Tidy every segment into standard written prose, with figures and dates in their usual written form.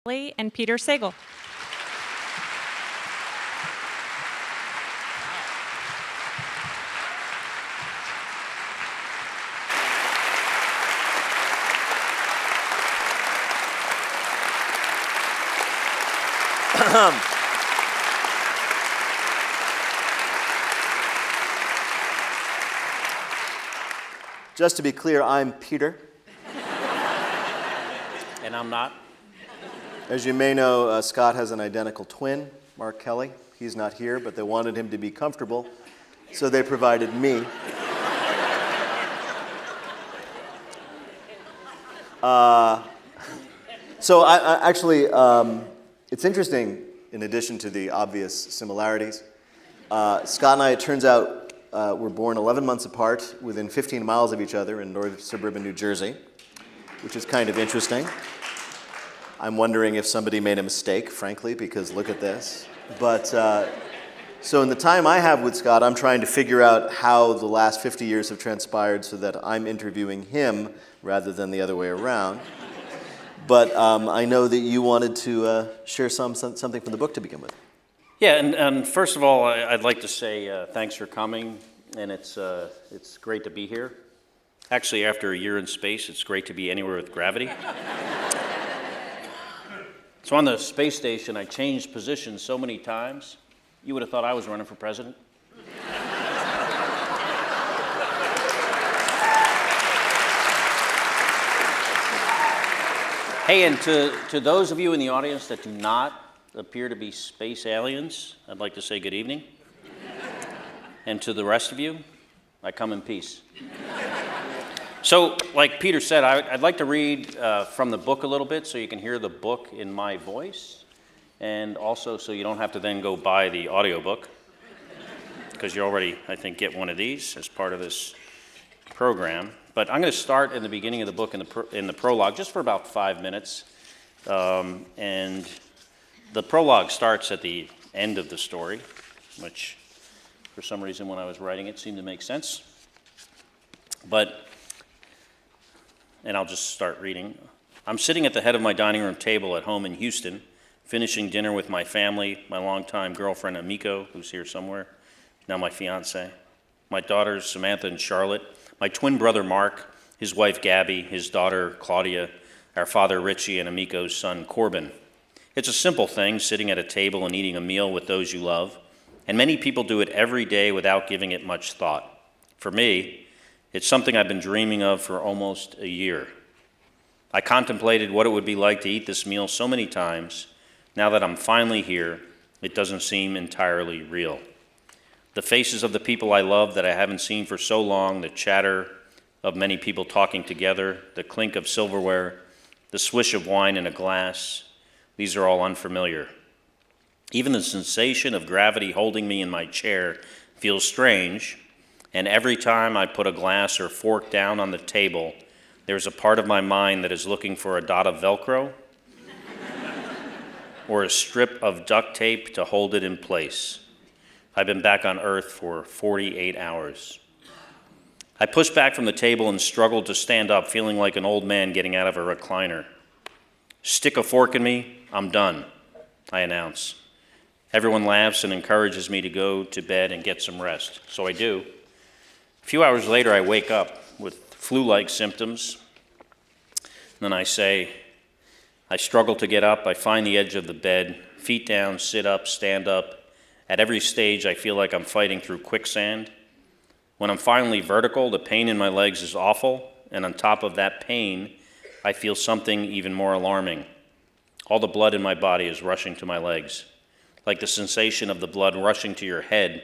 and Peter Sagal. Just to be clear, I'm Peter. And I'm not. As you may know, Scott has an identical twin, Mark Kelly. He's not here, but they wanted him to be comfortable, so they provided me. So I actually, it's interesting, in addition to the obvious similarities. Scott and I, it turns out, were born 11 months apart, within 15 miles of each other in northern suburban New Jersey, which is kind of interesting. I'm wondering if somebody made a mistake, frankly, because look at this. But so in the time I have with Scott, I'm trying to figure out how the last 50 years have transpired so that I'm interviewing him rather than the other way around. But I know that you wanted to share something from the book to begin with. Yeah, and first of all, I'd like to say thanks for coming, and it's great to be here. Actually, after a year in space, it's great to be anywhere with gravity. So on the space station, I changed positions so many times, you would have thought I was running for president. Hey, and to those of you in the audience that do not appear to be space aliens, I'd like to say good evening. And to the rest of you, I come in peace. So, like Peter said, I'd like to read from the book a little bit so you can hear the book in my voice, and also so you don't have to then go buy the audiobook, because you already, I think, get one of these as part of this program. But I'm going to start in the beginning of the book in the prologue, just for about 5 minutes. And the prologue starts at the end of the story, which for some reason when I was writing it seemed to make sense. And I'll just start reading. I'm sitting at the head of my dining room table at home in Houston, finishing dinner with my family, my longtime girlfriend Amiko, who's here somewhere, now my fiance, my daughters Samantha and Charlotte, my twin brother Mark, his wife Gabby, his daughter Claudia, our father Richie, and Amiko's son Corbin. It's a simple thing, sitting at a table and eating a meal with those you love, and many people do it every day without giving it much thought. For me, it's something I've been dreaming of for almost a year. I contemplated what it would be like to eat this meal so many times. Now that I'm finally here, it doesn't seem entirely real. The faces of the people I love that I haven't seen for so long, the chatter of many people talking together, the clink of silverware, the swish of wine in a glass, these are all unfamiliar. Even the sensation of gravity holding me in my chair feels strange. And every time I put a glass or fork down on the table, there's a part of my mind that is looking for a dot of Velcro or a strip of duct tape to hold it in place. I've been back on Earth for 48 hours. I push back from the table and struggle to stand up, feeling like an old man getting out of a recliner. Stick a fork in me, I'm done, I announce. Everyone laughs and encourages me to go to bed and get some rest, so I do. A few hours later, I wake up with flu-like symptoms. Then I say, I struggle to get up. I find the edge of the bed, feet down, sit up, stand up. At every stage, I feel like I'm fighting through quicksand. When I'm finally vertical, the pain in my legs is awful, and on top of that pain, I feel something even more alarming. All the blood in my body is rushing to my legs, like the sensation of the blood rushing to your head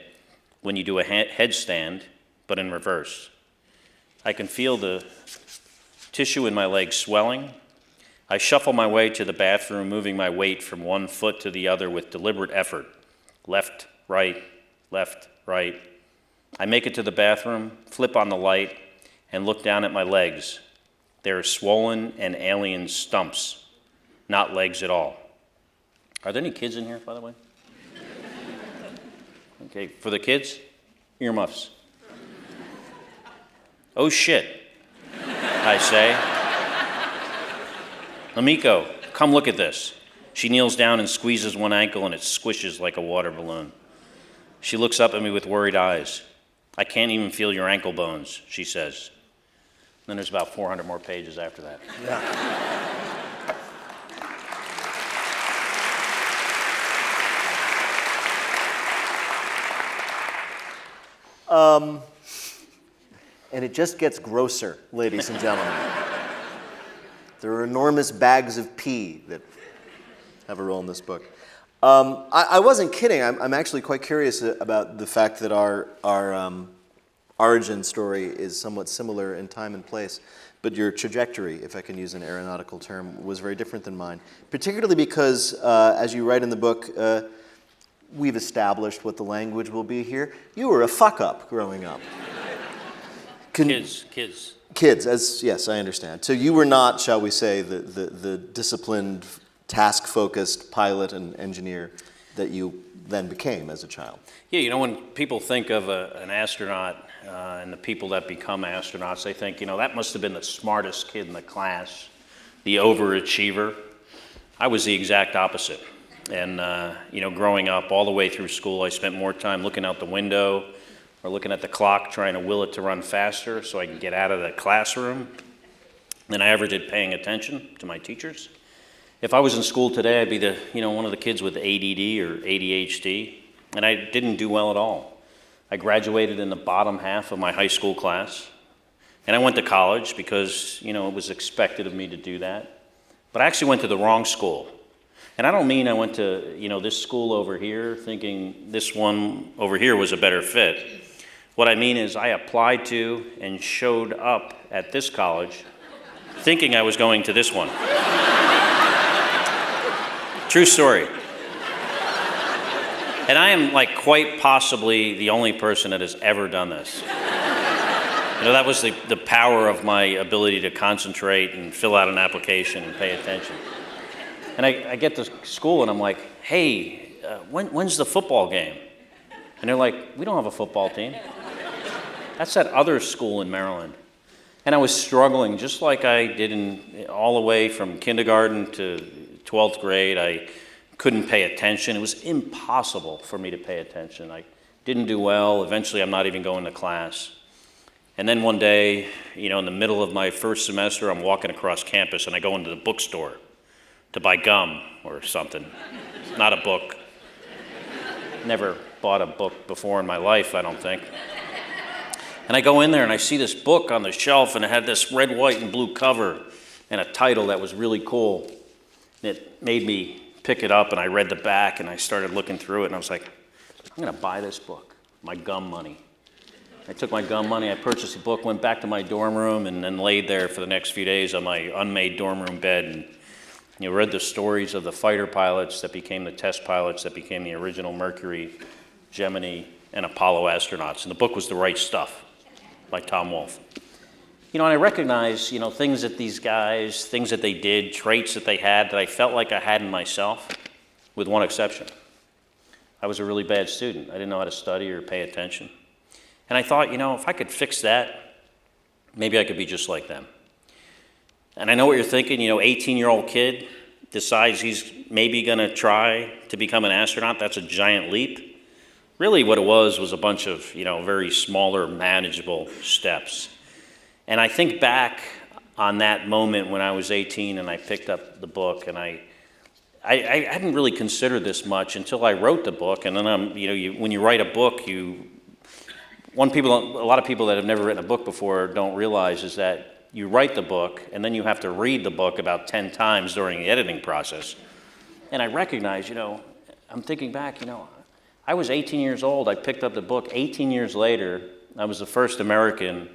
when you do a headstand, but in reverse. I can feel the tissue in my legs swelling. I shuffle my way to the bathroom, moving my weight from one foot to the other with deliberate effort. Left, right, left, right. I make it to the bathroom, flip on the light, and look down at my legs. They are swollen and alien stumps, not legs at all. Are there any kids in here, by the way? Okay, for the kids, earmuffs. Oh shit, I say. Amiko, come look at this. She kneels down and squeezes one ankle, and it squishes like a water balloon. She looks up at me with worried eyes. I can't even feel your ankle bones, she says. Then there's about 400 more pages after that. Yeah. And it just gets grosser, ladies and gentlemen. There are enormous bags of pee that have a role in this book. I wasn't kidding. I'm actually quite curious about the fact that our origin story is somewhat similar in time and place, but your trajectory, if I can use an aeronautical term, was very different than mine, particularly because, as you write in the book, we've established what the language will be here. You were a fuck-up growing up. Kids. Kids, yes, I understand. So you were not, shall we say, the disciplined, task-focused pilot and engineer that you then became as a child. Yeah, you know, when people think of an astronaut and the people that become astronauts, they think, you know, that must have been the smartest kid in the class, the overachiever. I was the exact opposite. And, you know, growing up all the way through school, I spent more time looking out the window or looking at the clock, trying to will it to run faster so I could get out of the classroom than I ever did paying attention to my teachers. If I was in school today, I'd be one of the kids with ADD or ADHD, and I didn't do well at all. I graduated in the bottom half of my high school class, and I went to college because, you know, it was expected of me to do that. But I actually went to the wrong school. And I don't mean I went to, you know, this school over here thinking this one over here was a better fit. What I mean is I applied to and showed up at this college thinking I was going to this one. True story. And I am like quite possibly the only person that has ever done this. You know, that was the power of my ability to concentrate and fill out an application and pay attention. And I get to school and I'm like, hey, when's the football game? And they're like, we don't have a football team. That's that other school in Maryland. And I was struggling just like I did all the way from kindergarten to 12th grade. I couldn't pay attention. It was impossible for me to pay attention. I didn't do well. Eventually, I'm not even going to class. And then one day, you know, in the middle of my first semester, I'm walking across campus and I go into the bookstore to buy gum or something. Not a book. Never bought a book before in my life, I don't think. And I go in there and I see this book on the shelf and it had this red, white, and blue cover and a title that was really cool. And it made me pick it up and I read the back and I started looking through it and I was like, I'm gonna buy this book, my gum money. I took my gum money, I purchased a book, went back to my dorm room and then laid there for the next few days on my unmade dorm room bed and read the stories of the fighter pilots that became the test pilots that became the original Mercury, Gemini, and Apollo astronauts. And the book was The Right Stuff by Tom Wolfe. You know, and I recognize, you know, things that these guys, things that they did, traits that they had that I felt like I had in myself, with one exception. I was a really bad student. I didn't know how to study or pay attention. And I thought, you know, if I could fix that, maybe I could be just like them. And I know what you're thinking, you know, 18-year-old kid decides he's maybe gonna try to become an astronaut. That's a giant leap. Really what it was a bunch of, you know, very smaller, manageable steps. And I think back on that moment when I was 18 and I picked up the book and I hadn't really considered this much until I wrote the book. And then when you write a book, a lot of people that have never written a book before don't realize is that you write the book and then you have to read the book about 10 times during the editing process. And I recognize, you know, I'm thinking back, you know, I was 18 years old, I picked up the book. 18 years later, I was the first American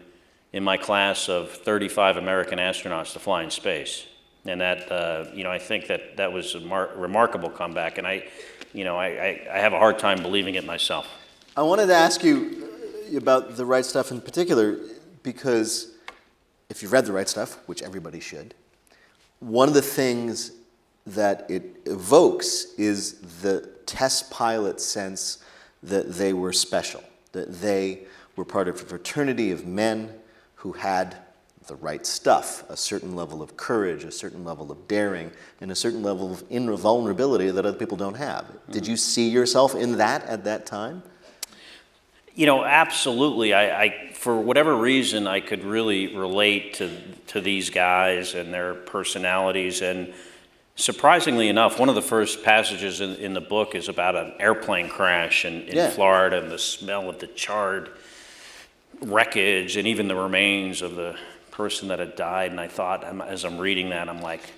in my class of 35 American astronauts to fly in space. And that, you know, I think that was a remarkable comeback. And I have a hard time believing it myself. I wanted to ask you about The Right Stuff in particular, because if you've read The Right Stuff, which everybody should, one of the things that it evokes is the test pilot sense that they were special, that they were part of a fraternity of men who had the right stuff, a certain level of courage, a certain level of daring, and a certain level of invulnerability that other people don't have. Did you see yourself in that at that time? Absolutely. I for whatever reason, I could really relate to these guys and their personalities. And surprisingly enough, one of the first passages in the book is about an airplane crash in Florida and the smell of the charred wreckage and even the remains of the person that had died. And I thought, as I'm reading that, I'm like,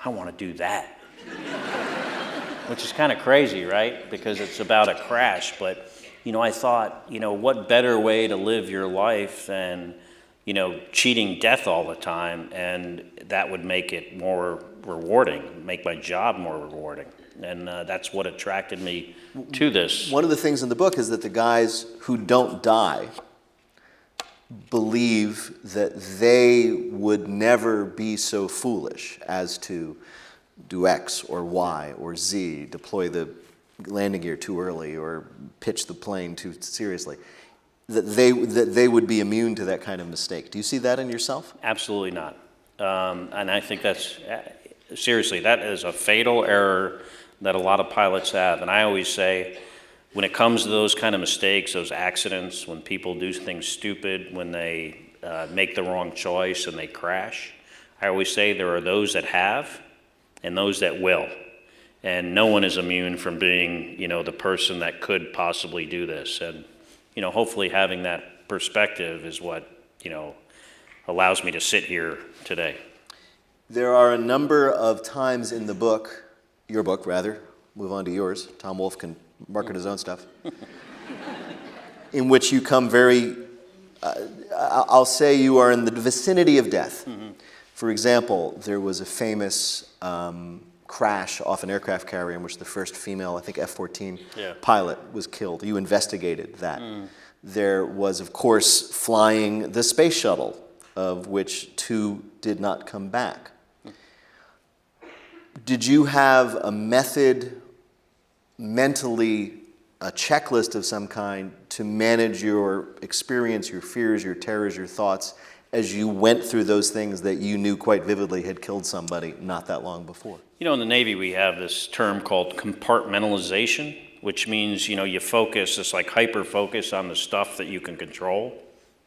I want to do that. Which is kind of crazy, right? Because it's about a crash. But, I thought, what better way to live your life than, cheating death all the time? And that would make it more rewarding, make my job more rewarding. And that's what attracted me to this. One of the things in the book is that the guys who don't die believe that they would never be so foolish as to do X or Y or Z, deploy the landing gear too early or pitch the plane too seriously, that they would be immune to that kind of mistake. Do you see that in yourself? Absolutely not. And I think that's, seriously, that is a fatal error that a lot of pilots have. And I always say, when it comes to those kind of mistakes, those accidents, when people do things stupid, when they make the wrong choice and they crash, I always say there are those that have and those that will. And no one is immune from being, the person that could possibly do this. And, hopefully having that perspective is what, allows me to sit here today. There are a number of times in the book, your book rather, move on to yours, Tom Wolfe can market his own stuff, in which you come very, I'll say you are in the vicinity of death. Mm-hmm. For example, there was a famous crash off an aircraft carrier in which the first female, I think F-14 pilot was killed. You investigated that. There was, of course, flying the space shuttle, of which 2 did not come back. Did you have a method, mentally, a checklist of some kind to manage your experience, your fears, your terrors, your thoughts, as you went through those things that you knew quite vividly had killed somebody not that long before? In the Navy, we have this term called compartmentalization, which means, you focus, it's like hyper-focus on the stuff that you can control,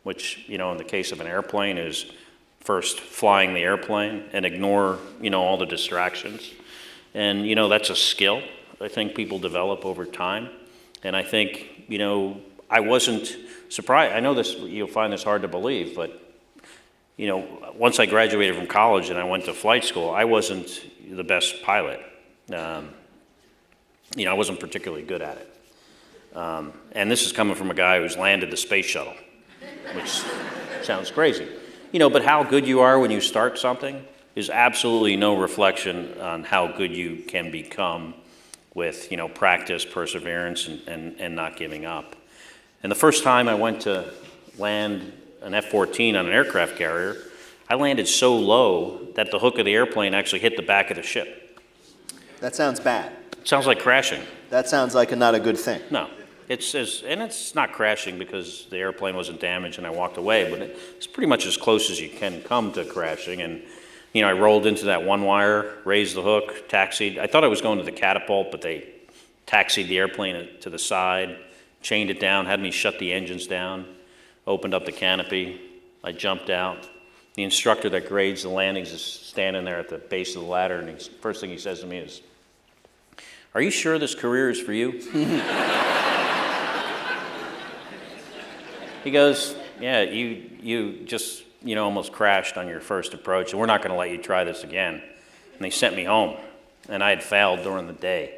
which, in the case of an airplane is first flying the airplane and ignore, all the distractions. And, that's a skill I think people develop over time. And I think, I wasn't surprised. I know this, you'll find this hard to believe, but, once I graduated from college and I went to flight school, I wasn't the best pilot. I wasn't particularly good at it. And this is coming from a guy who's landed the space shuttle, which sounds crazy. But how good you are when you start something is absolutely no reflection on how good you can become with, practice, perseverance, and not giving up. And the first time I went to land an F-14 on an aircraft carrier, I landed so low that the hook of the airplane actually hit the back of the ship. That sounds bad. It sounds like crashing. That sounds like not a good thing. No. It's not crashing because the airplane wasn't damaged and I walked away, but it's pretty much as close as you can come to crashing. And, I rolled into that one wire, raised the hook, taxied. I thought I was going to the catapult, but they taxied the airplane to the side, chained it down, had me shut the engines down, opened up the canopy. I jumped out. The instructor that grades the landings is standing there at the base of the ladder, and first thing he says to me is, "Are you sure this career is for you?" He goes, "Yeah, you just, almost crashed on your first approach, and we're not going to let you try this again." And they sent me home, and I had failed during the day.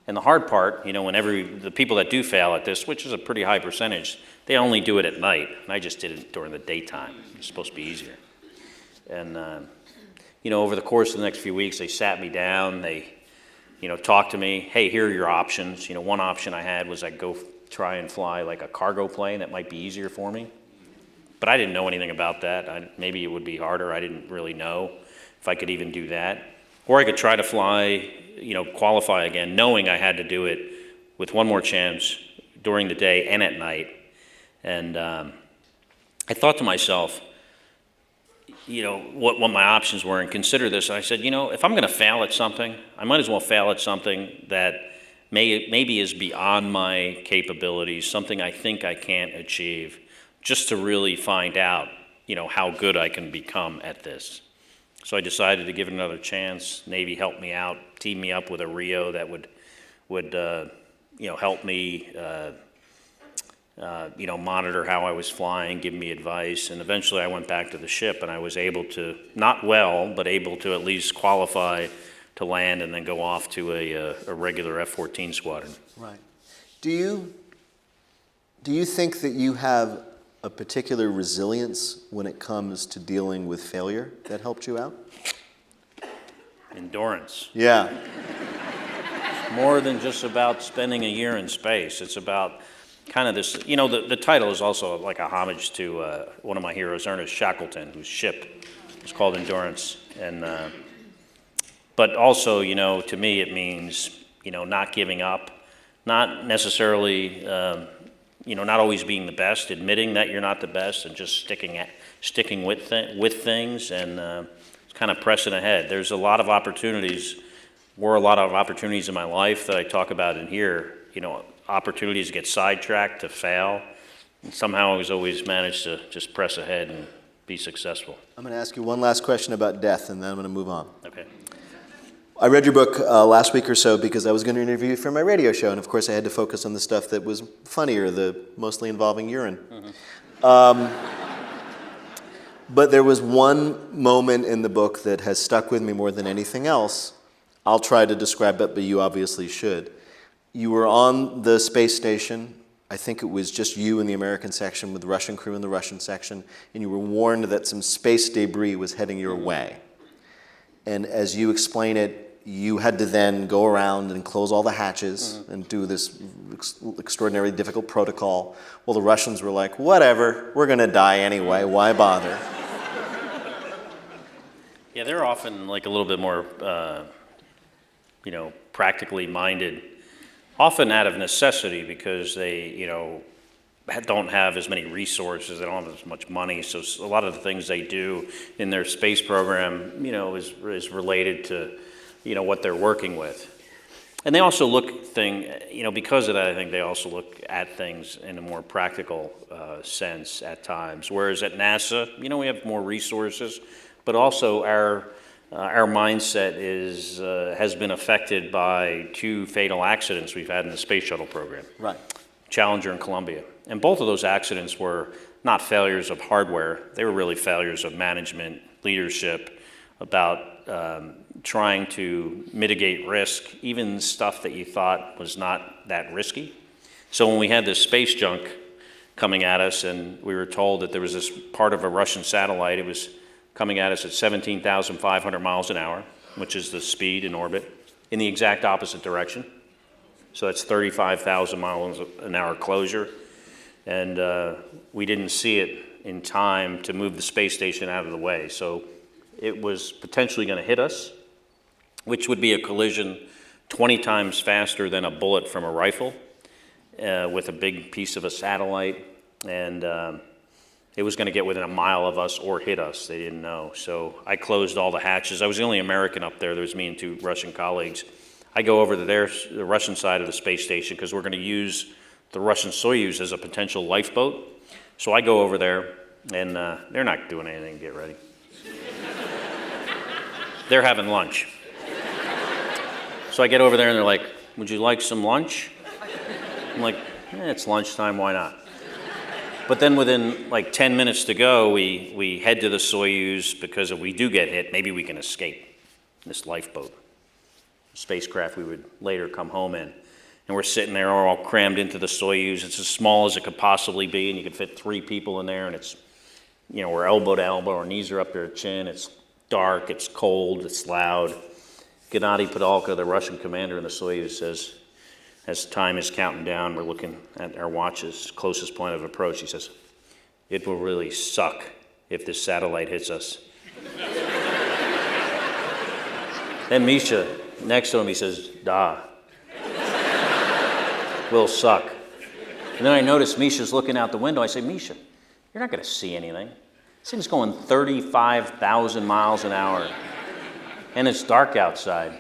And the hard part, when the people that do fail at this, which is a pretty high percentage, they only do it at night, and I just did it during the daytime. It's supposed to be easier. And, over the course of the next few weeks, they sat me down, they, talked to me, "Hey, here are your options." One option I had was I'd go try and fly like a cargo plane. That might be easier for me. But I didn't know anything about that. Maybe it would be harder. I didn't really know if I could even do that. Or I could try to fly, qualify again, knowing I had to do it with one more chance during the day and at night. And I thought to myself, what my options were and consider this. And I said, if I'm going to fail at something, I might as well fail at something that maybe is beyond my capabilities, something I think I can't achieve, just to really find out, how good I can become at this. So I decided to give it another chance. Navy helped me out, teamed me up with a Rio that would help me, monitor how I was flying, give me advice, and eventually I went back to the ship, and I was able to, not well, but able to at least qualify to land and then go off to a regular F-14 squadron. Right. Do you think that you have a particular resilience when it comes to dealing with failure that helped you out? Endurance. Yeah. More than just about spending a year in space. It's about kind of this, the title is also like a homage to one of my heroes, Ernest Shackleton, whose ship was called Endurance. And but also, to me it means, not giving up, not necessarily, not always being the best, admitting that you're not the best, and just sticking with things, and kind of pressing ahead. There's a lot of opportunities, were a lot of opportunities in my life that I talk about in here, opportunities to get sidetracked, to fail, and somehow I was always managed to just press ahead and be successful. I'm going to ask you one last question about death, and then I'm going to move on. Okay. I read your book last week or so because I was going to interview you for my radio show, and of course I had to focus on the stuff that was funnier, the mostly involving urine. But there was one moment in the book that has stuck with me more than anything else. I'll try to describe it, but you obviously should. You were on the space station. I think it was just you in the American section with the Russian crew in the Russian section, and you were warned that some space debris was heading your way. And as you explain it, you had to then go around and close all the hatches and do this extraordinarily difficult protocol. Well, the Russians were like, whatever, we're going to die anyway, why bother? Yeah, they're often like a little bit more, practically minded, often out of necessity because they, don't have as many resources, they don't have as much money, so a lot of the things they do in their space program, is related to, what they're working with. And they also look because of that, I think they also look at things in a more practical sense at times. Whereas at NASA, we have more resources, but also our mindset has been affected by 2 fatal accidents we've had in the space shuttle program. Right. Challenger and Columbia. And both of those accidents were not failures of hardware, they were really failures of management, leadership, about trying to mitigate risk, even stuff that you thought was not that risky. So when we had this space junk coming at us and we were told that there was this part of a Russian satellite, it was coming at us at 17,500 miles an hour, which is the speed in orbit, in the exact opposite direction. So that's 35,000 miles an hour closure. And we didn't see it in time to move the space station out of the way. So it was potentially going to hit us, which would be a collision 20 times faster than a bullet from a rifle with a big piece of a satellite. And it was going to get within a mile of us or hit us. They didn't know. So I closed all the hatches. I was the only American up there. There was me and 2 Russian colleagues. I go over to the Russian side of the space station because we're going to use the Russian Soyuz as a potential lifeboat. So I go over there, and they're not doing anything to get ready. They're having lunch. So I get over there, and they're like, would you like some lunch? I'm like, it's lunchtime, why not? But then within like 10 minutes to go, we head to the Soyuz because if we do get hit, maybe we can escape this lifeboat. Spacecraft we would later come home in. And we're sitting there all crammed into the Soyuz. It's as small as it could possibly be, and you could fit 3 people in there, and it's, we're elbow to elbow, our knees are up to our chin, it's dark, it's cold, it's loud. Gennady Padalka, the Russian commander in the Soyuz, says, as time is counting down, we're looking at our watches, closest point of approach, he says, it will really suck if this satellite hits us. Then Misha, next to him, he says, da. Will suck. And then I notice Misha's looking out the window. I say, Misha, you're not going to see anything. This thing's going 35,000 miles an hour, and it's dark outside.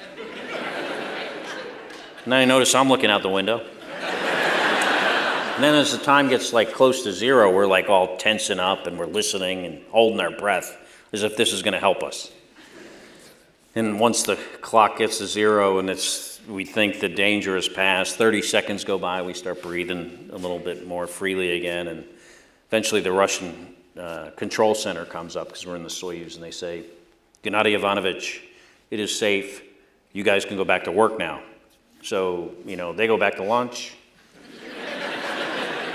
And then I notice I'm looking out the window. And then as the time gets like close to zero, we're like all tensing up and we're listening and holding our breath as if this is going to help us. And once the clock gets to zero and we think the danger is past, 30 seconds go by, we start breathing a little bit more freely again, and eventually the Russian control center comes up, because we're in the Soyuz, and they say, Gennady Ivanovich, it is safe, you guys can go back to work now. So, they go back to lunch.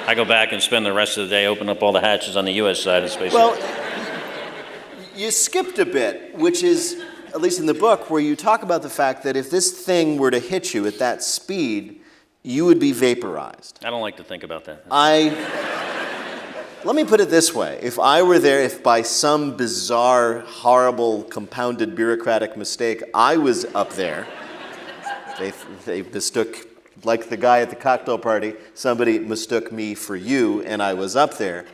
I go back and spend the rest of the day opening up all the hatches on the U.S. side of the space. Well, you skipped a bit, which is, at least in the book, where you talk about the fact that if this thing were to hit you at that speed, you would be vaporized. I don't like to think about that. Let me put it this way. If I were there, if by some bizarre, horrible, compounded bureaucratic mistake I was up there, they mistook, like the guy at the cocktail party, somebody mistook me for you and I was up there.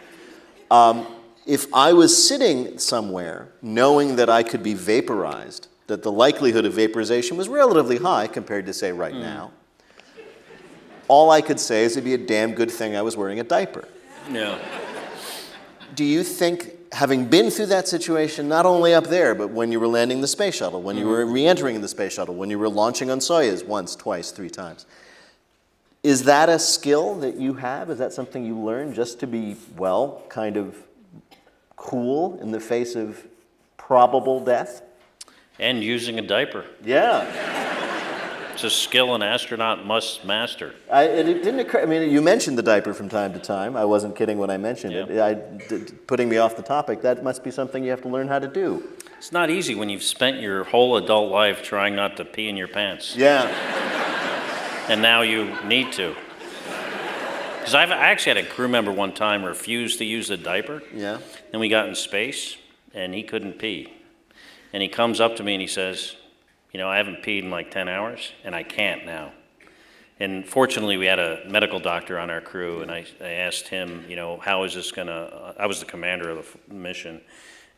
If I was sitting somewhere knowing that I could be vaporized, that the likelihood of vaporization was relatively high compared to, say, right now, all I could say is it'd be a damn good thing I was wearing a diaper. Yeah. Do you think, having been through that situation, not only up there, but when you were landing the space shuttle, when you were re-entering in the space shuttle, when you were launching on Soyuz once, twice, 3 times, is that a skill that you have? Is that something you learned just to be, well, kind of cool in the face of probable death? And using a diaper. Yeah. It's a skill an astronaut must master. It didn't occur. I mean, you mentioned the diaper from time to time. I wasn't kidding when I mentioned it. Putting me off the topic, that must be something you have to learn how to do. It's not easy when you've spent your whole adult life trying not to pee in your pants. Yeah. And now you need to. Because I actually had a crew member one time refuse to use the diaper. Yeah. Then we got in space, and he couldn't pee. And he comes up to me and he says, I haven't peed in like 10 hours, and I can't now. And fortunately, we had a medical doctor on our crew, and I asked him, how is this going to, I was the commander of the mission,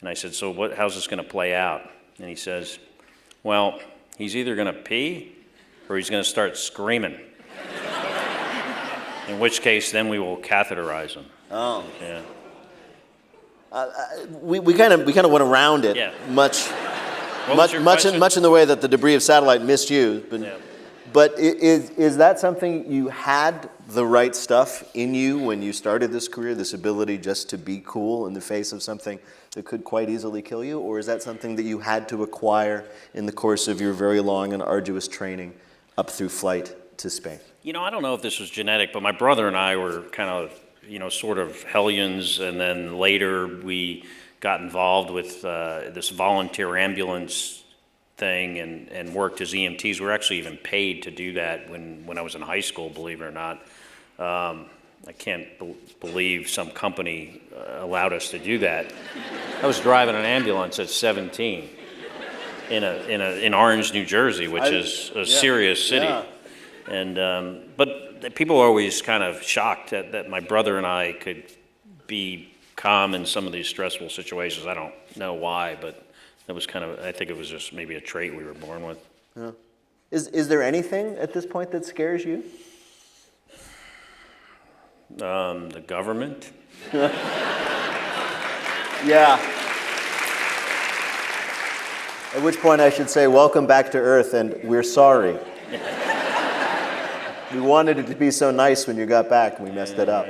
and I said, so how's this going to play out? And he says, well, he's either going to pee or he's going to start screaming. In which case, then we will catheterize him. Oh. Yeah. We kind of went around it. Yeah. Much in the way that the debris of satellite missed you. But is that something you had the right stuff in you when you started this career, this ability just to be cool in the face of something that could quite easily kill you? Or is that something that you had to acquire in the course of your very long and arduous training up through flight to space? I don't know if this was genetic, but my brother and I were kind of, sort of hellions, and then later we got involved with this volunteer ambulance thing and worked as EMTs. We were actually even paid to do that when I was in high school, believe it or not. I can't believe some company allowed us to do that. I was driving an ambulance at 17 in Orange, New Jersey, which is a serious city. Yeah. And but people are always kind of shocked that my brother and I could be calm in some of these stressful situations. I don't know why, but that was I think it was just maybe a trait we were born with. Yeah. Is there anything at this point that scares you? The government. Yeah. At which point I should say, welcome back to Earth, and we're sorry. We wanted it to be so nice when you got back, and we messed it up.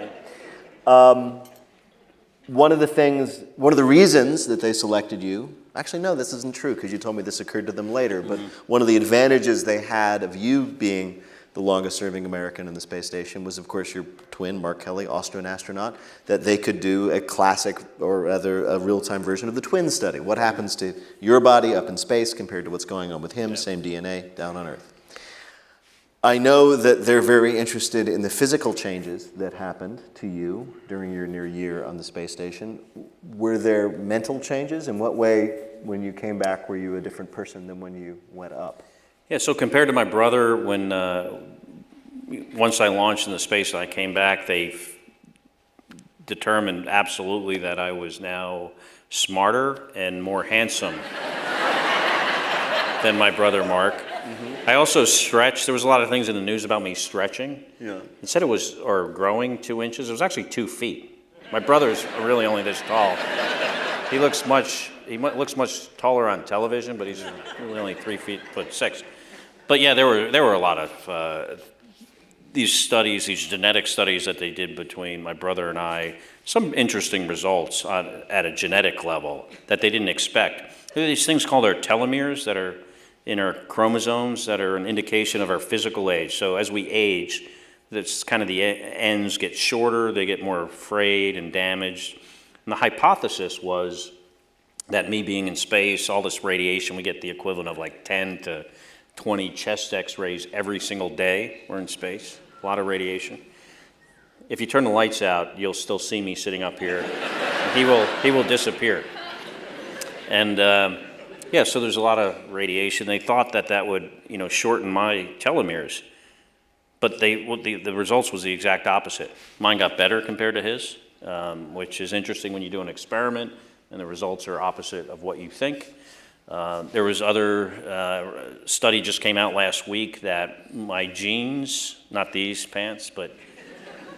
One of the reasons that they selected you, actually no, this isn't true because you told me this occurred to them later, but one of the advantages they had of you being the longest serving American in the space station was, of course, your twin, Mark Kelly, also an astronaut, that they could do a classic, or rather a real-time version of the twin study. What happens to your body up in space compared to what's going on with him, same DNA, down on Earth. I know that they're very interested in the physical changes that happened to you during your near year on the space station. Were there mental changes? In what way, when you came back, were you a different person than when you went up? Yeah, so compared to my brother, when once I launched into space and I came back, they determined absolutely that I was now smarter and more handsome than my brother Mark. I also stretched. There was a lot of things in the news about me stretching. Yeah. It said it was, or growing 2 inches. It was actually 2 feet. My brother's really only this tall. He looks much taller on television, but he's really only 3'6". But yeah, there were a lot of these studies, these genetic studies that they did between my brother and I. Some interesting results at a genetic level that they didn't expect. There are these things called our telomeres that are in our chromosomes that are an indication of our physical age. So as we age, that's kind of the ends get shorter, they get more frayed and damaged. And the hypothesis was that me being in space, all this radiation, we get the equivalent of like 10 to 20 chest x-rays every single day we're in space, a lot of radiation. If you turn the lights out, you'll still see me sitting up here. He will disappear. And yeah, so there's a lot of radiation. They thought that would, shorten my telomeres. But the results was the exact opposite. Mine got better compared to his, which is interesting when you do an experiment and the results are opposite of what you think. There was other study just came out last week that my genes, not these pants, but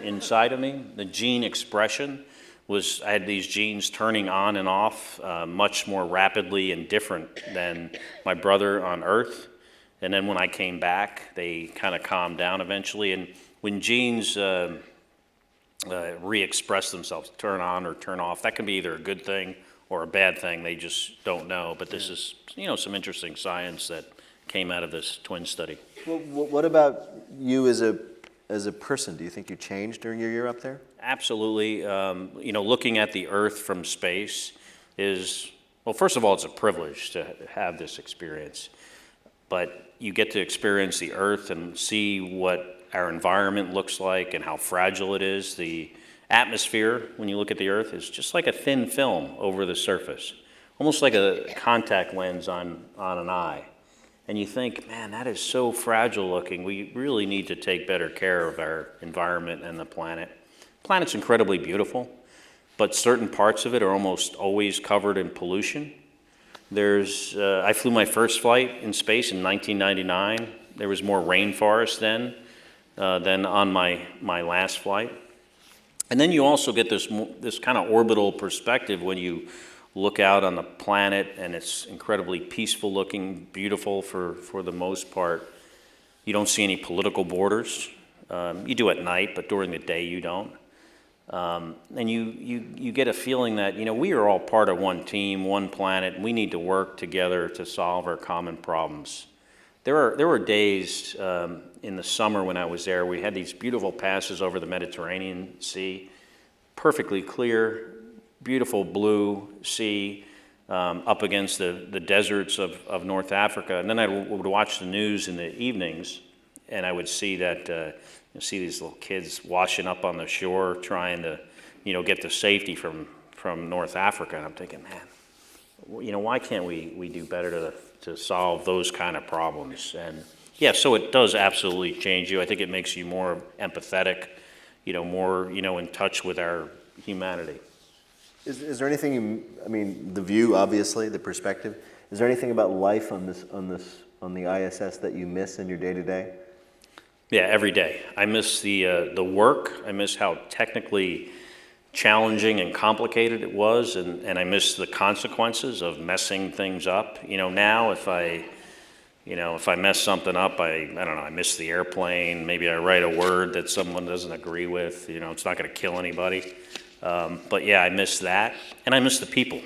inside of me, the gene expression I had these genes turning on and off much more rapidly and different than my brother on Earth. And then when I came back, they kind of calmed down eventually. And when genes re-express themselves, turn on or turn off, that can be either a good thing or a bad thing. They just don't know. But this is, some interesting science that came out of this twin study. Well, what about you as a person? Do you think you changed during your year up there? Absolutely. Looking at the Earth from space is, well, first of all, it's a privilege to have this experience. But you get to experience the Earth and see what our environment looks like and how fragile it is. The atmosphere, when you look at the Earth, is just like a thin film over the surface, almost like a contact lens on an eye. And you think, man, that is so fragile looking. We really need to take better care of our environment and the planet. The planet's incredibly beautiful, but certain parts of it are almost always covered in pollution. I flew my first flight in space in 1999. There was more rainforest then than on my last flight. And then you also get this kind of orbital perspective when you look out on the planet, and it's incredibly peaceful looking, beautiful for the most part. You don't see any political borders. You do at night, but during the day you don't. And you get a feeling that, we are all part of one team, one planet, and we need to work together to solve our common problems. There were days in the summer when I was there, we had these beautiful passes over the Mediterranean Sea, perfectly clear, beautiful blue sea up against the deserts of North Africa. And then I would watch the news in the evenings, and I would see that see these little kids washing up on the shore trying to, get to safety from North Africa. And I'm thinking, man, why can't we do better to solve those kind of problems? And yeah, so it does absolutely change you. I think it makes you more empathetic, more, in touch with our humanity. Is there anything the view, obviously, the perspective, is there anything about life on the ISS that you miss in your day-to-day? Yeah, every day. I miss the work. I miss how technically challenging and complicated it was, and I miss the consequences of messing things up. Now if I mess something up, I don't know, I miss the airplane. Maybe I write a word that someone doesn't agree with. It's not going to kill anybody. But yeah, I miss that, and I miss the people.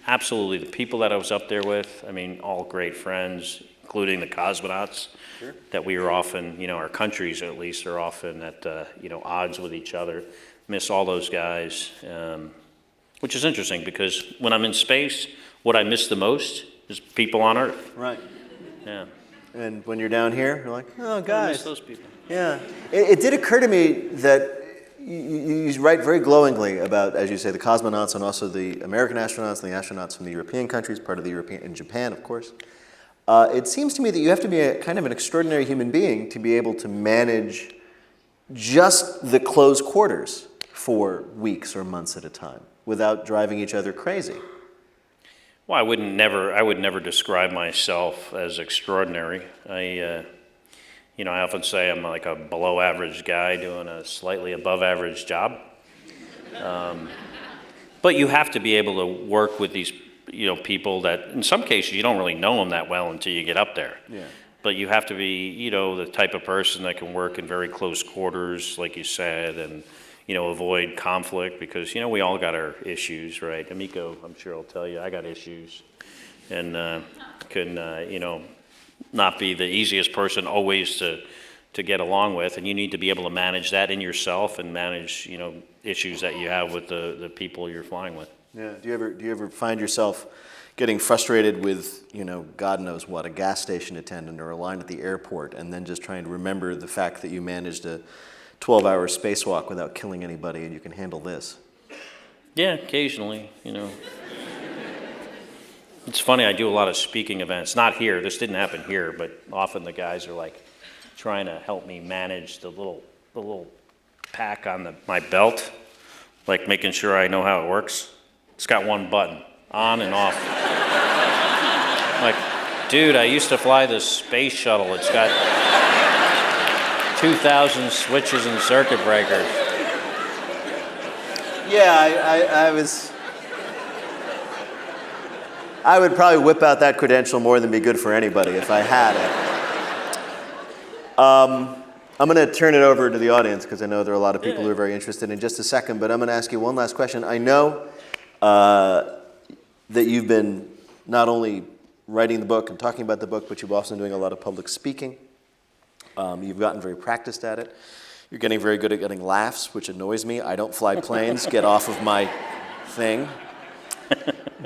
Absolutely, the people that I was up there with. All great friends, including the cosmonauts. Sure. That we are often, our countries at least are often at, odds with each other. Miss all those guys, which is interesting because when I'm in space, what I miss the most is people on Earth. Right. Yeah. And when you're down here, you're like, oh, guys. I miss those people. Yeah. It did occur to me that you write very glowingly about, as you say, the cosmonauts and also the American astronauts and the astronauts from the European countries, part of the European, and Japan, of course. It seems to me that you have to be a kind of an extraordinary human being to be able to manage just the close quarters for weeks or months at a time. without driving each other crazy? Well, I would never describe myself as extraordinary. I often say I'm like a below average guy doing a slightly above average job. But you have to be able to work with these, people that in some cases you don't really know them that well until you get up there. Yeah. But you have to be, the type of person that can work in very close quarters, like you said, and, avoid conflict because, we all got our issues, right? Amico, I'm sure will tell you, I got issues. And can, not be the easiest person always to get along with. And you need to be able to manage that in yourself and manage, issues that you have with the people you're flying with. Yeah. Do you ever find yourself getting frustrated with, God knows what, a gas station attendant or a line at the airport, and then just trying to remember the fact that you managed a 12-hour spacewalk without killing anybody and you can handle this? Yeah, occasionally, It's funny, I do a lot of speaking events. Not here, this didn't happen here, but often the guys are like trying to help me manage the little pack on my belt, like making sure I know how it works. It's got one button, on and off. Like, dude, I used to fly the space shuttle. It's got 2,000 switches and circuit breakers. Yeah, I would probably whip out that credential more than be good for anybody if I had it. I'm going to turn it over to the audience because I know there are a lot of people who are very interested in just a second, but I'm going to ask you one last question. I know that you've been not only writing the book and talking about the book, but you've also been doing a lot of public speaking. You've gotten very practiced at it. You're getting very good at getting laughs, which annoys me. I don't fly planes. Get off of my thing.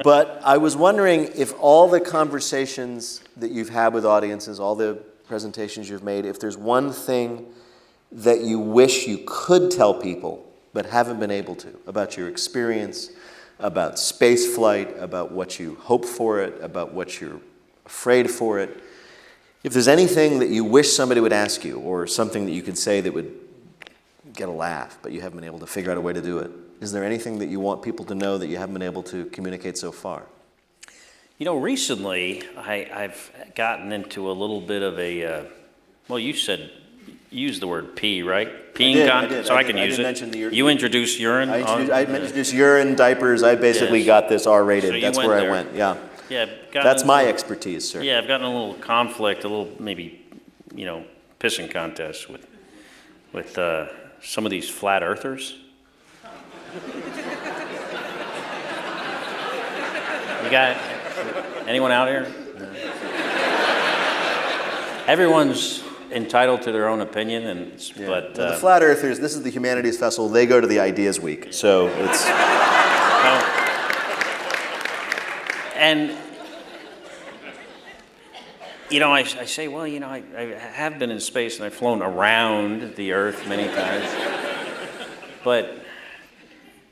But I was wondering if all the conversations that you've had with audiences, all the presentations you've made, if there's one thing that you wish you could tell people but haven't been able to about your experience, about space flight, about what you hope for it, about what you're afraid for it. If there's anything that you wish somebody would ask you or something that you could say that would get a laugh, but you haven't been able to figure out a way to do it, is there anything that you want people to know that you haven't been able to communicate so far? Recently I've gotten into a little bit of a, you used the word pee, right? Peeing content, so I can use it. You introduced urine? I introduced urine, diapers. I basically got this R-rated. So that's where I went, yeah. Yeah. That's my expertise, sir. Yeah, I've gotten a little conflict, a little maybe, pissing contest with some of these flat earthers. You got anyone out here? No. Everyone's entitled to their own opinion, but the flat earthers. This is the Humanities Festival. They go to the Ideas Week, so it's. And I say, I have been in space and I've flown around the Earth many times, but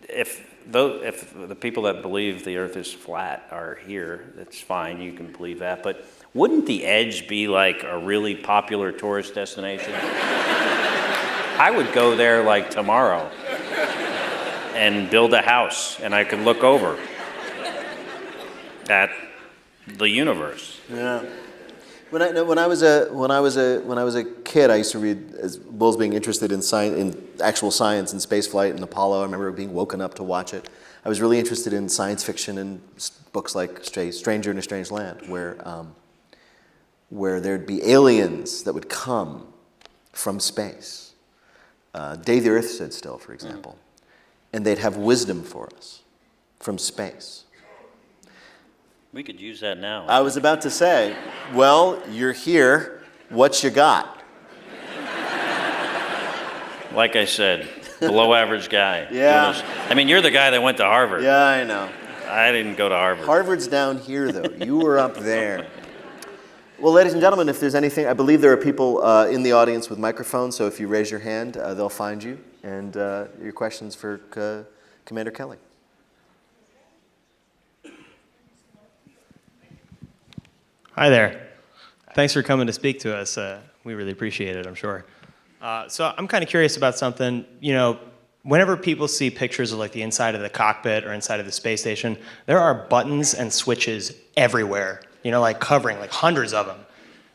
if the people that believe the Earth is flat are here, that's fine, you can believe that, but wouldn't the Edge be like a really popular tourist destination? I would go there like tomorrow and build a house and I could look over at the universe. Yeah. When I was a kid, I used to read, as well as being interested in science, in actual science and space flight and Apollo. I remember being woken up to watch it. I was really interested in science fiction and books like Stranger in a Strange Land, where there'd be aliens that would come from space. Day the Earth Stood Still, for example. And they'd have wisdom for us from space. We could use that now. I was about to say, well, you're here. What you got? Like I said, below average guy. Yeah. I mean, you're the guy that went to Harvard. Yeah, I know. I didn't go to Harvard. Harvard's down here, though. You were up there. Well, ladies and gentlemen, if there's anything, I believe there are people in the audience with microphones, so if you raise your hand, they'll find you. And your questions for Commander Kelly. Hi there. Thanks for coming to speak to us. We really appreciate it, I'm sure. So I'm kind of curious about something. whenever people see pictures of like the inside of the cockpit or inside of the space station, there are buttons and switches everywhere, like covering like hundreds of them.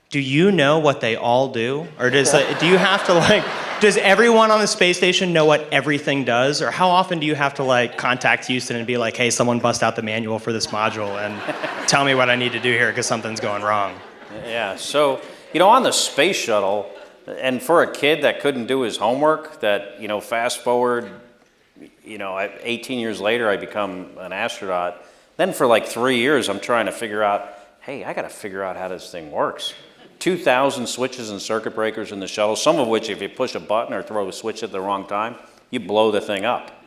Do you know what they all do? Or do you have to does everyone on the space station know what everything does? Or how often do you have to contact Houston and be like, hey, someone bust out the manual for this module and tell me what I need to do here because something's going wrong? Yeah, so, on the space shuttle, and for a kid that couldn't do his homework, that, fast forward, 18 years later, I become an astronaut. Then for 3 years, I'm trying to figure out, hey, I got to figure out how this thing works. 2,000 switches and circuit breakers in the shuttle, some of which, if you push a button or throw a switch at the wrong time, you blow the thing up.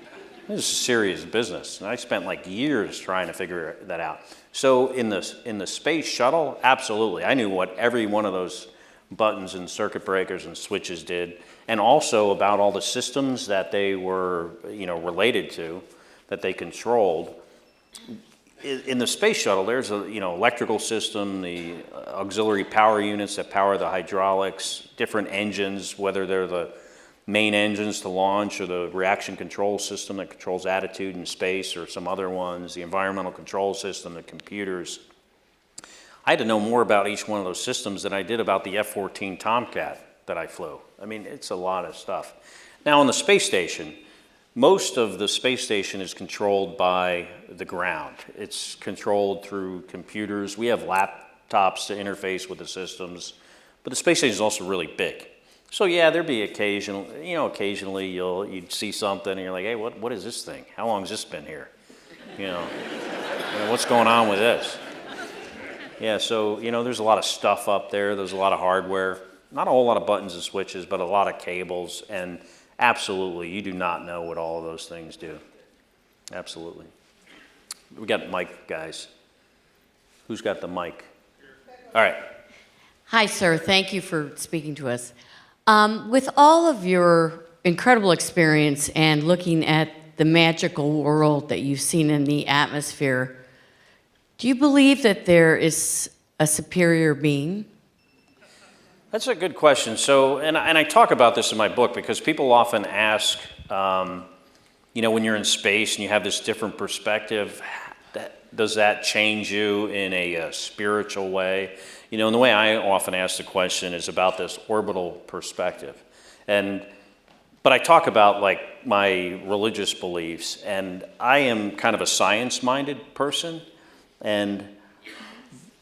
This is serious business, and I spent years trying to figure that out. So in the space shuttle, absolutely, I knew what every one of those buttons and circuit breakers and switches did, and also about all the systems that they were, related to, that they controlled. In the space shuttle, there's a electrical system, the auxiliary power units that power the hydraulics, different engines, whether they're the main engines to launch or the reaction control system that controls attitude in space or some other ones, the environmental control system, the computers. I had to know more about each one of those systems than I did about the F-14 Tomcat that I flew. I mean, it's a lot of stuff. Now, on the space station, most of the space station is controlled by the ground. It's controlled through computers. We have laptops to interface with the systems, but the space station is also really big. So yeah, there'd be occasionally you'd see something and you're like, hey, what is this thing? How long has this been here? What's going on with this? Yeah, so there's a lot of stuff up there. There's a lot of hardware, not a whole lot of buttons and switches, but a lot of cables, and absolutely, you do not know what all of those things do. Absolutely. We got mic, guys. Who's got the mic? All right. Hi, sir. Thank you for speaking to us. With all of your incredible experience and looking at the magical world that you've seen in the atmosphere, do you believe that there is a superior being? That's a good question. So, and I talk about this in my book because people often ask, when you're in space and you have this different perspective, does that change you in a spiritual way? And the way I often ask the question is about this orbital perspective. But I talk about my religious beliefs, and I am kind of a science-minded person, and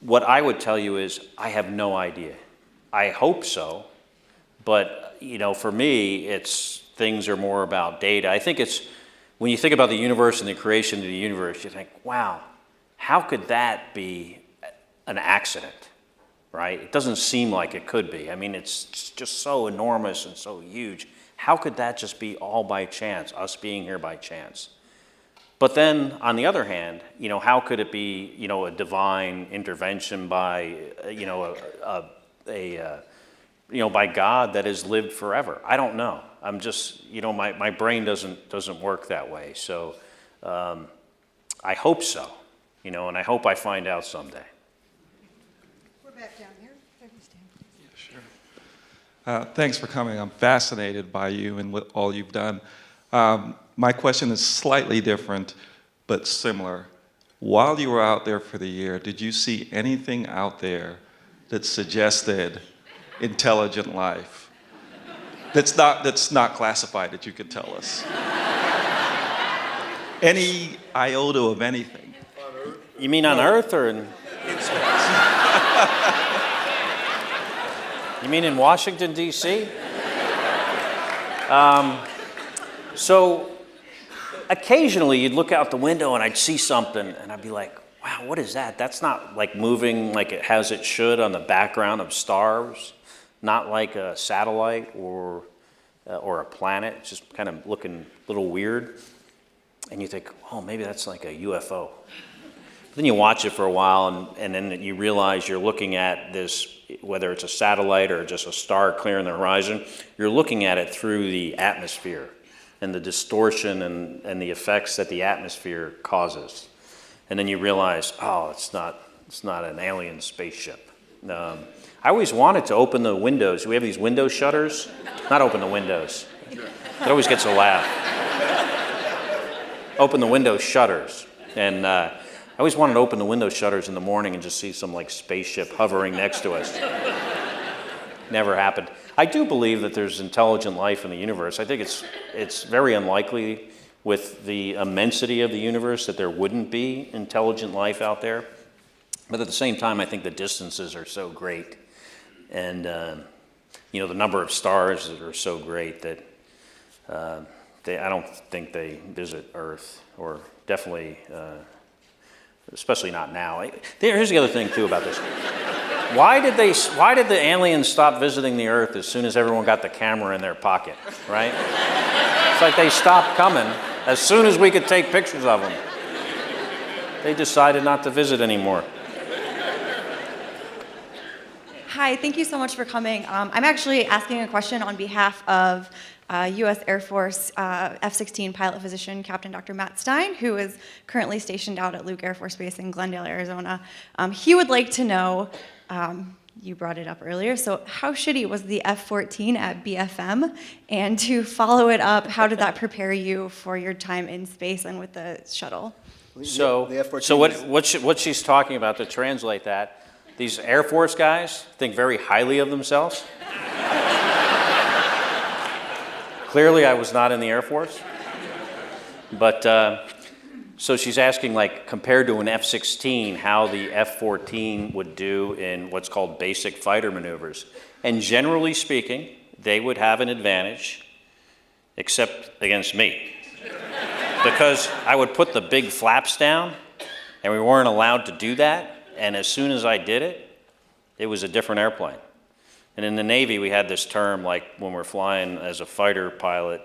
what I would tell you is I have no idea. I hope so, but for me, things are more about data. I think it's when you think about the universe and the creation of the universe, you think, wow, how could that be an accident, right? It doesn't seem like it could be. I mean, it's just so enormous and so huge. How could that just be all by chance, us being here by chance? But then, on the other hand, how could it be, a divine intervention by, by God that has lived forever? I don't know. I'm just, my brain doesn't work that way. So I hope so, and I hope I find out someday. We're back down here. There we stand. Yeah, sure. Thanks for coming. I'm fascinated by you and what all you've done. My question is slightly different, but similar. While you were out there for the year, did you see anything out there that suggested intelligent life? That's not classified that you could tell us. Any iota of anything. On Earth? You mean on Earth or in space? You mean in Washington, D.C.? So occasionally you'd look out the window and I'd see something and I'd be like, wow, what is that? That's not moving like it has it should on the background of stars, not like a satellite or a planet. It's just kind of looking a little weird. And you think, oh, maybe that's like a UFO. But then you watch it for a while and then you realize you're looking at this, whether it's a satellite or just a star clear in the horizon, you're looking at it through the atmosphere and the distortion and the effects that the atmosphere causes. And then you realize, oh, it's not an alien spaceship. I always wanted to open the windows. We have these window shutters. Not open the windows. It always gets a laugh. open the window shutters. And I always wanted to open the window shutters in the morning and just see some like spaceship hovering next to us. Never happened. I do believe that there's intelligent life in the universe. I think it's very unlikely with the immensity of the universe that there wouldn't be intelligent life out there. But at the same time, I think the distances are so great. And, the number of stars that are so great that I don't think they visit Earth, or definitely, especially not now. Here's the other thing, too, about this. Why did the aliens stop visiting the Earth as soon as everyone got the camera in their pocket, right? It's like they stopped coming as soon as we could take pictures of them. They decided not to visit anymore. Hi, thank you so much for coming. I'm actually asking a question on behalf of U.S. Air Force F-16 pilot physician Captain Dr. Matt Stein, who is currently stationed out at Luke Air Force Base in Glendale, Arizona. He would like to know, you brought it up earlier, so how shitty was the F-14 at BFM? And to follow it up, how did that prepare you for your time in space and with the shuttle? So, the F-14 so what she's talking about, to translate that, these Air Force guys think very highly of themselves. Clearly, I was not in the Air Force. But, so she's asking, like, compared to an F-16, how the F-14 would do in what's called basic fighter maneuvers. And generally speaking, they would have an advantage, except against me. Because I would put the big flaps down, and we weren't allowed to do that. And as soon as I did it, it was a different airplane. And in the Navy, we had this term, like when we're flying as a fighter pilot,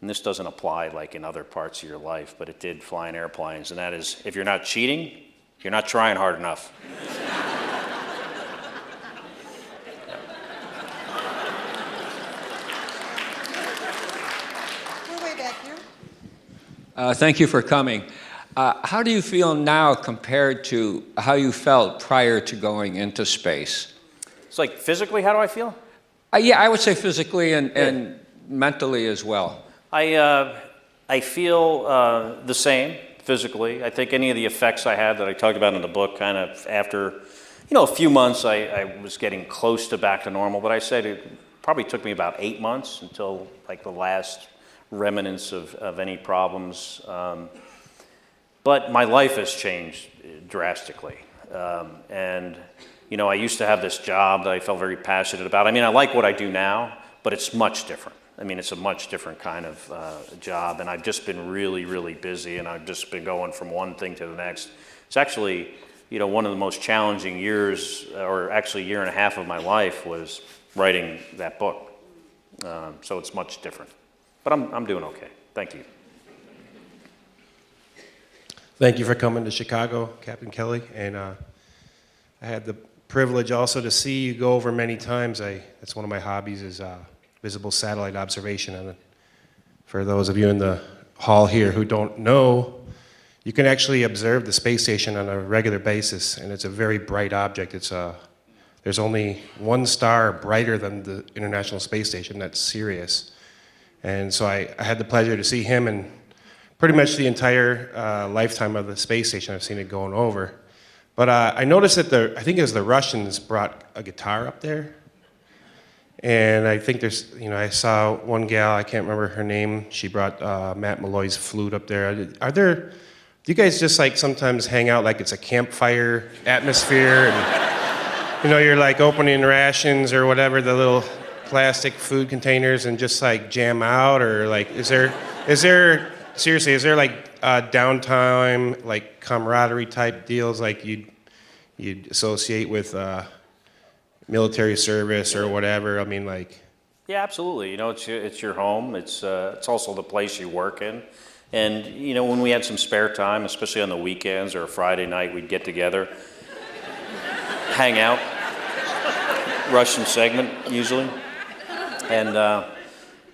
and this doesn't apply like in other parts of your life, but it did fly in airplanes, and that is, if you're not cheating, you're not trying hard enough. We're way back here. Thank you for coming. How do you feel now compared to how you felt prior to going into space? It's like, physically, how do I feel? Yeah, I would say physically and mentally as well. I feel the same physically. I think any of the effects I had that I talked about in the book, kind of after, a few months, I was getting close to back to normal. But I said it probably took me about 8 months until like the last remnants of any problems. But my life has changed drastically. And, I used to have this job that I felt very passionate about. I mean, I like what I do now, but it's much different. I mean, it's a much different kind of job, and I've just been really, really busy, and I've just been going from one thing to the next. It's actually, one of the most challenging years, or actually year and a half of my life was writing that book. So it's much different. But I'm doing okay. Thank you. Thank you for coming to Chicago, Captain Kelly. And I had the privilege also to see you go over many times. That's one of my hobbies, is visible satellite observation. And for those of you in the hall here who don't know, you can actually observe the space station on a regular basis, and it's a very bright object. There's only one star brighter than the International Space Station, that's Sirius. And so I had the pleasure to see him, and pretty much the entire lifetime of the space station, I've seen it going over. But I noticed that I think it was the Russians brought a guitar up there. And I think there's, I saw one gal, I can't remember her name, she brought Matt Malloy's flute up there. Do you guys just like sometimes hang out like it's a campfire atmosphere? And, you're like opening rations or whatever, the little plastic food containers, and just like jam out? Or like, is there seriously, is there like downtime, like camaraderie type deals like you'd associate with military service or whatever? I mean, like. Yeah, absolutely. It's your home. It's also the place you work in. And when we had some spare time, especially on the weekends or a Friday night, we'd get together, hang out. Russian segment usually. And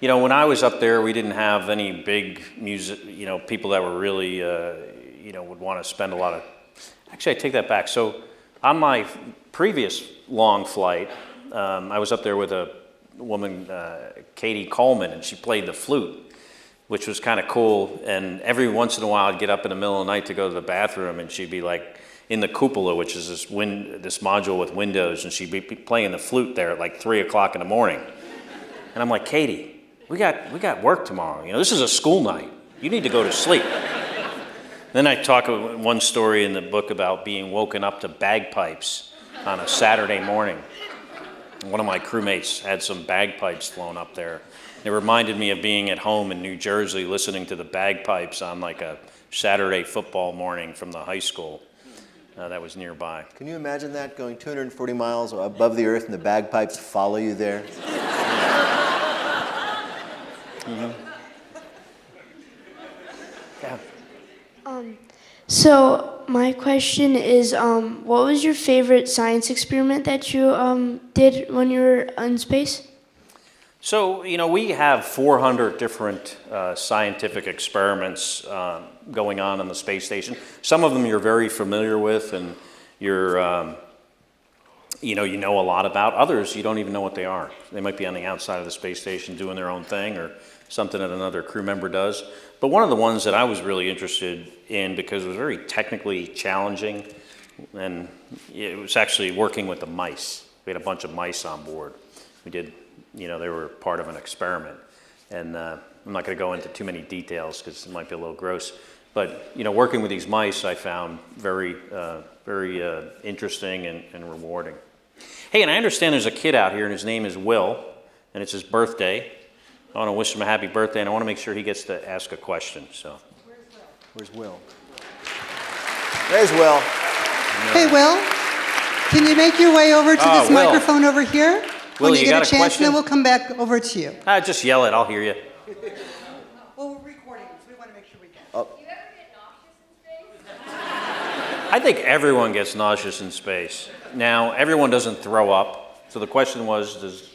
when I was up there, we didn't have any big music, people that were really, would want to spend a lot of. Actually, I take that back. So on my previous long flight, I was up there with a woman, Katie Coleman, and she played the flute. which was kind of cool. And every once in a while, I'd get up in the middle of the night to go to the bathroom, and she'd be like in the cupola, which is this module with windows, and she'd be playing the flute there at like 3 o'clock in the morning. And I'm like, Katie, we got work tomorrow. You know, this is a school night. You need to go to sleep. Then I talk one story in the book about being woken up to bagpipes on a Saturday morning. One of my crewmates had some bagpipes flown up there. It reminded me of being at home in New Jersey listening to the bagpipes on like a Saturday football morning from the high school that was nearby. Can you imagine that, going 240 miles above the earth and the bagpipes follow you there? Mm-hmm. Yeah. So my question is, what was your favorite science experiment that you did when you were in space? So, you know, we have 400 different scientific experiments going on the space station. Some of them you're very familiar with and you know a lot about. Others, you don't even know what they are. They might be on the outside of the space station doing their own thing, or something that another crew member does. But one of the ones that I was really interested in, because it was very technically challenging, and it was actually working with the mice. We had a bunch of mice on board. We did, you know, they were part of an experiment. And I'm not going to go into too many details because it might be a little gross. But, you know, working with these mice I found very interesting and rewarding. Hey, and I understand there's a kid out here, and his name is Will, and it's his birthday. I want to wish him a happy birthday, and I want to make sure he gets to ask a question. So, Where's Will? There's Will. Hey, Will, can you make your way over to this Will. microphone over here? Will, when you you get got a a chance, question? then we'll come back over to you. just yell it. I'll hear you. Well, we're recording, so we want to make sure we get it. Do you ever get nauseous in space? I think everyone gets nauseous in space. Now, everyone doesn't throw up. So the question was,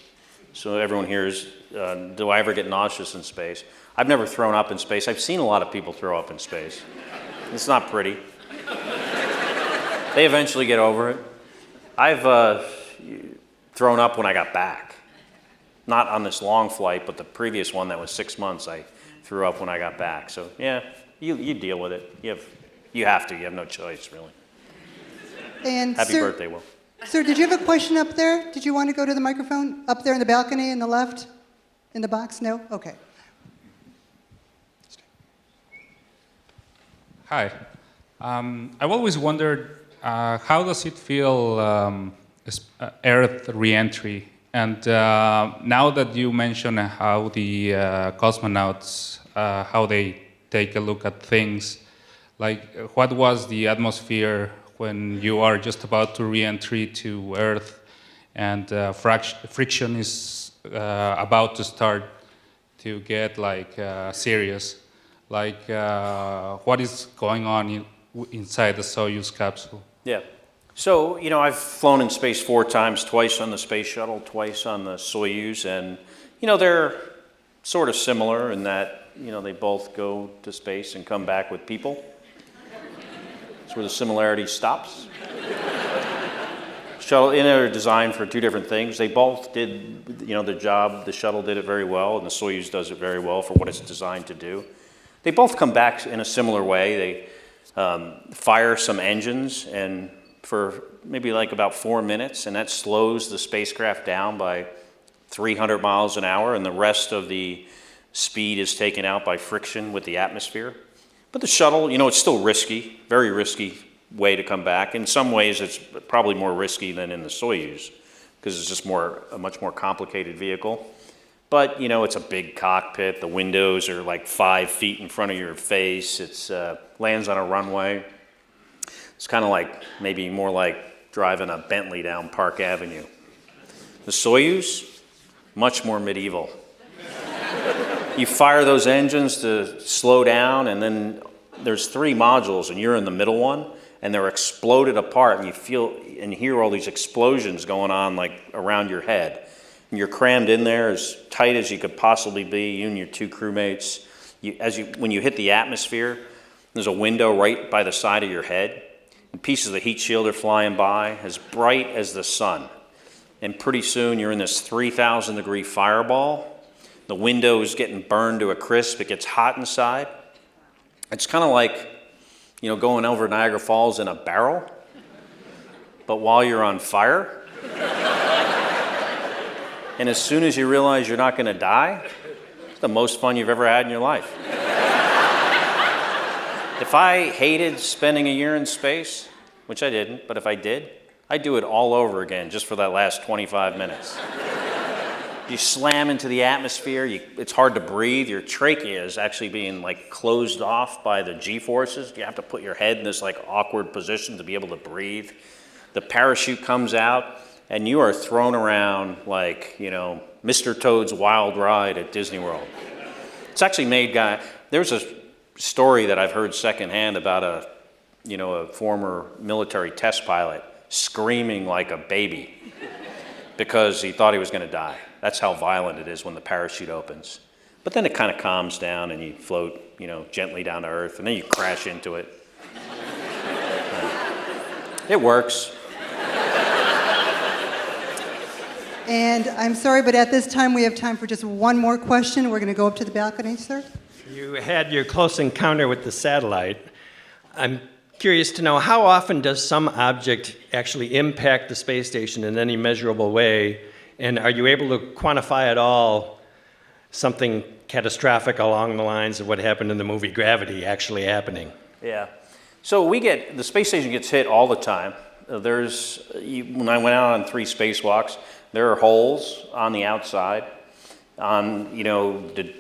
so everyone hears, do I ever get nauseous in space? I've never thrown up in space. I've seen a lot of people throw up in space. It's not pretty. They eventually get over it. I've thrown up when I got back. Not on this long flight, but the previous one that was 6 months, I threw up when I got back. So yeah, you deal with it. You have to. You have no choice, really. And Happy sir, birthday, Will. Sir, did you have a question up there? Did you want to go to the microphone? Up there in the balcony in the left? In the box? No? Okay. Hi. I've always wondered, how does it feel, Earth reentry? And now that you mentioned how the cosmonauts, how they take a look at things, like what was the atmosphere when you are just about to re-entry to Earth and friction is about to start to get like serious? Like what is going on inside the Soyuz capsule? Yeah. So, you know, I've flown in space 4 times, twice on the space shuttle, twice on the Soyuz, and, you know, they're sort of similar in that, you know, they both go to space and come back with people. That's where the similarity stops. Shuttle, and they're designed for 2 different things. They both did, you know, their job. The shuttle did it very well, and the Soyuz does it very well for what it's designed to do. They both come back in a similar way. They fire some engines, and for maybe like about 4 minutes, and that slows the spacecraft down by 300 miles an hour, and the rest of the speed is taken out by friction with the atmosphere. But the shuttle, you know, it's still risky, very risky way to come back. In some ways, it's probably more risky than in the Soyuz, because it's just a much more complicated vehicle. But, you know, it's a big cockpit. The windows are like 5 feet in front of your face. It's lands on a runway. It's kind of like, maybe more like driving a Bentley down Park Avenue. The Soyuz, much more medieval. You fire those engines to slow down, and then there's 3 modules, and you're in the middle one, and they're exploded apart, and you feel and hear all these explosions going on like around your head. And you're crammed in there as tight as you could possibly be, you and your 2 crewmates. When you hit the atmosphere, there's a window right by the side of your head. And pieces of the heat shield are flying by, as bright as the sun. And pretty soon you're in this 3,000 degree fireball The window is getting burned to a crisp. It gets hot inside. It's kind of like, going over Niagara Falls in a barrel, but while you're on fire. And as soon as you realize you're not going to die, it's the most fun you've ever had in your life. If I hated spending a year in space, which I didn't, but if I did, I'd do it all over again just for that last 25 minutes. You slam into the atmosphere, it's hard to breathe. Your trachea is actually being closed off by the G-forces. You have to put your head in this awkward position to be able to breathe. The parachute comes out, and you are thrown around like, Mr. Toad's Wild Ride at Disney World. It's actually made there's a story that I've heard secondhand about a former military test pilot screaming like a baby because he thought he was going to die. That's how violent it is when the parachute opens. But then it kind of calms down and you float, gently down to earth, and then you crash into it. It works. And I'm sorry, but at this time we have time for just one more question. We're going to go up to the balcony, sir. You had your close encounter with the satellite. I'm curious to know, how often does some object actually impact the space station in any measurable way? And are you able to quantify at all something catastrophic along the lines of what happened in the movie Gravity actually happening? Yeah. So the space station gets hit all the time. When I went out on 3 spacewalks, there are holes on the outside, on the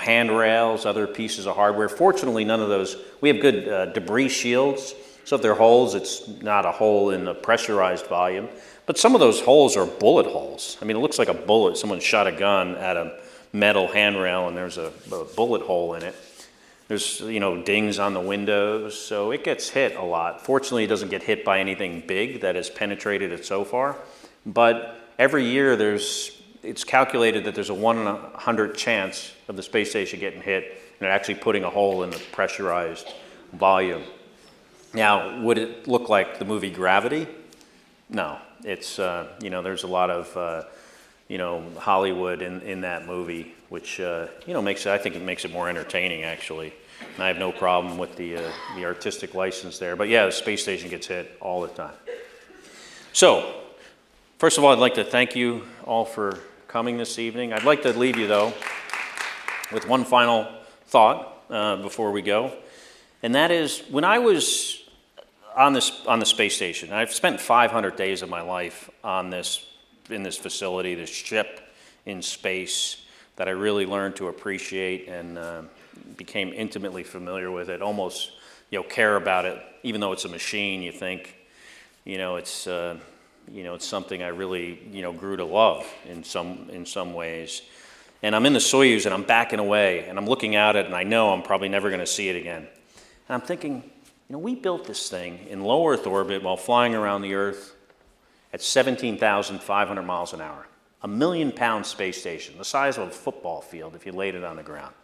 handrails, other pieces of hardware. Fortunately, none of those. We have good debris shields, so if there are holes, it's not a hole in the pressurized volume. But some of those holes are bullet holes. I mean, it looks like a bullet. Someone shot a gun at a metal handrail, and there's a bullet hole in it. There's dings on the windows, so it gets hit a lot. Fortunately, it doesn't get hit by anything big that has penetrated it so far. But every year, it's calculated that there's a 1 in 100 chance of the space station getting hit and actually putting a hole in the pressurized volume. Now, would it look like the movie Gravity? No. It's, there's a lot of, Hollywood in that movie, which, I think it makes it more entertaining, actually. And I have no problem with the artistic license there. But yeah, the space station gets hit all the time. So, first of all, I'd like to thank you all for coming this evening. I'd like to leave you, though, with one final thought before we go. And that is, when I was on the space station, I've spent 500 days of my life in this facility, this ship in space, that I really learned to appreciate and became intimately familiar with it, almost care about it. Even though it's a machine, you think it's something I really grew to love in some ways. And I'm in the Soyuz and I'm backing away and I'm looking at it and I know I'm probably never going to see it again. And I'm thinking, we built this thing in low Earth orbit while flying around the Earth at 17,500 miles an hour. A 1 million-pound space station, the size of a football field if you laid it on the ground.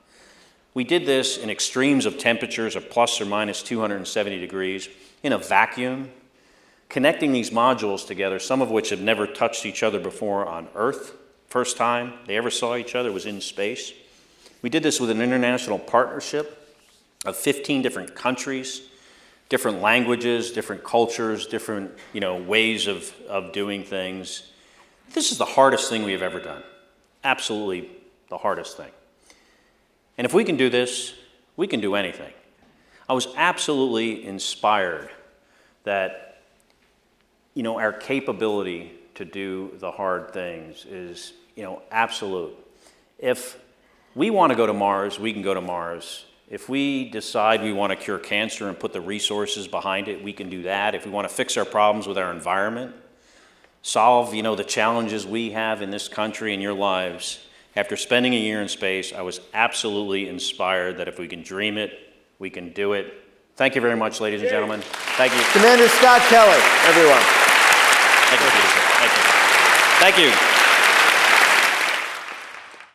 We did this in extremes of temperatures of plus or minus 270 degrees, in a vacuum, connecting these modules together, some of which have never touched each other before on Earth. First time they ever saw each other was in space. We did this with an international partnership of 15 different countries, different languages, different cultures, different ways of doing things. This is the hardest thing we have ever done. Absolutely the hardest thing. And if we can do this, we can do anything. I was absolutely inspired that our capability to do the hard things is absolute. If we want to go to Mars, we can go to Mars. If we decide we want to cure cancer and put the resources behind it, we can do that. If we want to fix our problems with our environment, solve, the challenges we have in this country and your lives, after spending a year in space, I was absolutely inspired that if we can dream it, we can do it. Thank you very much, ladies and gentlemen. Thank you. Commander Scott Kelly, everyone. Thank you, Peter. Thank you. Thank you.